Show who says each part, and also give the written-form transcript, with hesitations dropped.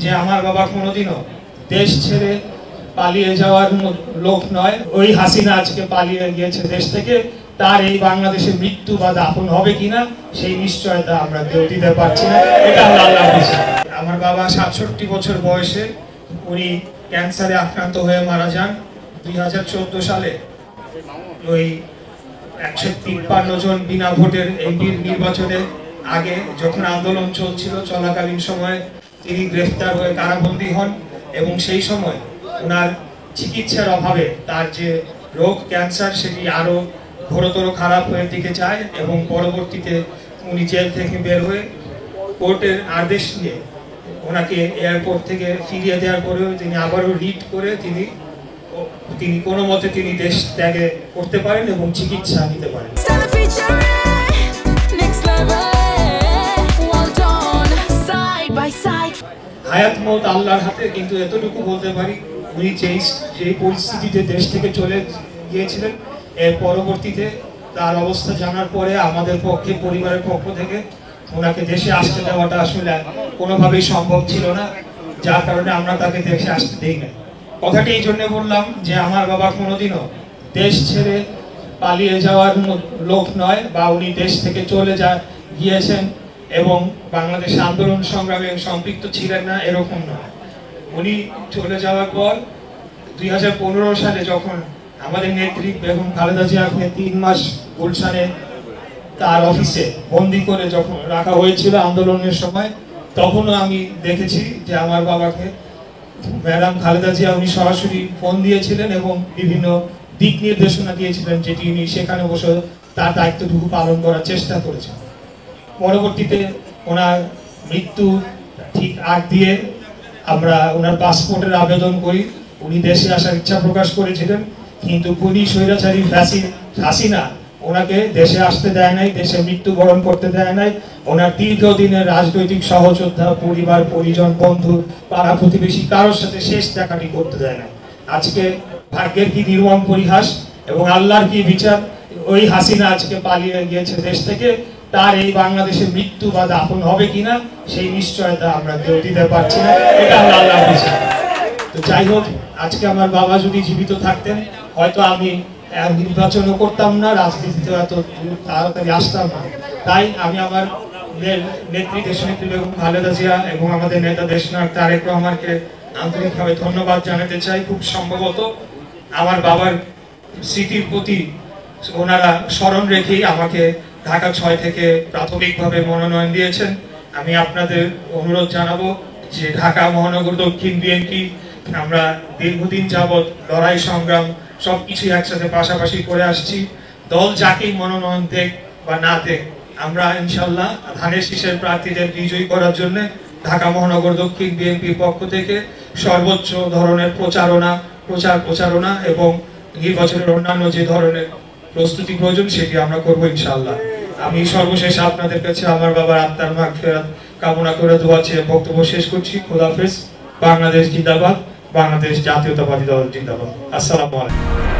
Speaker 1: যে আমার বাবা কোনোদিনও দেশ ছেড়ে পালিয়ে যাওয়ার লোক নয়। ওই হাসিনা আজকে পালিয়ে গিয়েছে দেশ থেকে, তার এই বাংলাদেশে মৃত্যু বা দাফন হবে কিনা সেই নিশ্চয়তা আমরা কেউ দিতে পারছি না। এটা হলো আল্লাহর বিচার। আমার বাবা 67 বছর বয়সে উনি ক্যান্সারে আক্রান্ত হয়ে মারা যান 2014 সালে। ওই 153 জন বিনা ভোটের এমপির নির্বাচনে আগে যখন আন্দোলন চলছিল, চলাকালীন সময়ে তিনি গ্রেফতার হয়ে কারাবন্দী হন এবং সেই সময় ওনার চিকিৎসার অভাবে তার যে রোগ ক্যান্সার সেটি আরো ঘোরতর খারাপ হয়ে দিকে যায় এবং পরবর্তীতে উনি জেল থেকে বের হয়ে কোর্টের আদেশ নিয়ে ওনাকে এয়ারপোর্ট থেকে ফিরিয়ে দেওয়ার পরেও তিনি আবারও রিট করে তিনি কোনো মতে তিনি দেশ ত্যাগে করতে পারেন এবং চিকিৎসা নিতে পারেন। হায়াত মওত আল্লাহর হাতে, কিন্তু এতটুকু বলতে পারি উনি যে পরিস্থিতিতে দেশ থেকে চলে গিয়েছিলেন এর পরবর্তীতে তার অবস্থা জানার পরে আমাদের পক্ষে, পরিবারের পক্ষ থেকে ওনাকে দেশে আসতে দেওয়াটা আসলে কোনোভাবেই সম্ভব ছিল না, যার কারণে আমরা তাকে দেশে আসতে দেই না। কথাটি এই জন্য বললাম যে আমার বাবা কোনোদিনও দেশ ছেড়ে পালিয়ে যাওয়ার লোক নয়, বা উনি দেশ থেকে চলে গিয়েছেন এবং বাংলাদেশে আন্দোলন সংগ্রামে সম্পৃক্ত ছিলেন না, এরকম নয়। উনি চলে যাওয়ার পর 2015 সালে যখন আমাদের নেত্রী বেগম খালেদা জিয়াকে 3 মাস গুলশানে তার অফিসে বন্দি করে যখন রাখা হয়েছিল আন্দোলনের সময়, তখনও আমি দেখেছি যে আমার বাবাকে ম্যাডাম খালেদা জিয়া উনি সরাসরি ফোন দিয়েছিলেন এবং বিভিন্ন দিক নির্দেশনা দিয়েছিলেন, যেটি উনি সেখানে বসে তার দায়িত্বটুকু পালন করার চেষ্টা করেছেন। পরবর্তীতে ওনার মৃত্যু ঠিক আগ দিয়ে আমরা ওনার পাসপোর্টের আবেদন করি। উনি দেশে আসার ইচ্ছা প্রকাশ করেছিলেন, কিন্তু পুলিশ স্বৈরাচারী হাসিনা ওনাকে দেশে আসতে দেয় নাই, দেশে মৃত্যুবরণ করতে দেয় নাই। ওনার দীর্ঘদিনের রাজনৈতিক সহযোদ্ধা, পরিবার পরিজন, বন্ধু, পাড়া প্রতিবেশী কারোর সাথে শেষ দেখাটি করতে দেয় না। আজকে ভাগ্যের কি নির্মম পরিহাস এবং আল্লাহর কি বিচার, ওই হাসিনা আজকে পালিয়ে গিয়েছে দেশ থেকে, তার এই বাংলাদেশে মৃত্যু বা দাফন হবে কিনা সেই নিশ্চয়তা আমরা কেউ দিতে পারছি না। এটা হলো আল্লাহর বিচার। তো যাই হোক, আজকে আমার বাবা যদি জীবিত থাকতেন হয়তো আমি নির্বাচনও করতাম না, রাজনীতিতে এত তাড়াতাড়ি আসতাম না। তাই আমি আমার নেত্রী দেশনেত্রী বেগম খালেদা জিয়া এবং আমাদের নেতা দেশনায়ক তারেক রহমানকে আন্তরিকভাবে ধন্যবাদ জানাতে চাই। খুব সম্ভবত আমার বাবার স্মৃতির প্রতি ওনারা স্মরণ রেখেই আমাকে ঢাকা 6 থেকে প্রাথমিকভাবে মনোনয়ন দিয়েছেন। আমি আপনাদের অনুরোধ জানাবো যে ঢাকা মহানগর দক্ষিণ বিএনপি আমরা দীর্ঘদিন যাবৎ লড়াই সংগ্রাম সবকিছু একসাথে পাশাপাশি করে আসছি। দল যাকেই মনোনয়ন দেখ বা না দেখ, আমরা ইনশাল্লাহ ধানের শীষের প্রার্থীদের বিজয়ী করার জন্য ঢাকা মহানগর দক্ষিণ বিএনপির পক্ষ থেকে সর্বোচ্চ ধরনের প্রচারণা এবং নির্বাচনের অন্যান্য যে ধরনের প্রস্তুতি প্রয়োজন সেটি আমরা করবো ইনশাআল্লাহ। আমি সর্বশেষ আপনাদের কাছে আমার বাবার আত্মার মাগফিরাত কামনা করে দোয়া চেয়ে বক্তব্য শেষ করছি। খোদা হাফেজ। বাংলাদেশ জিন্দাবাদ। বাংলাদেশ জাতীয়তাবাদী দল জিন্দাবাদ। আসসালামু আলাইকুম।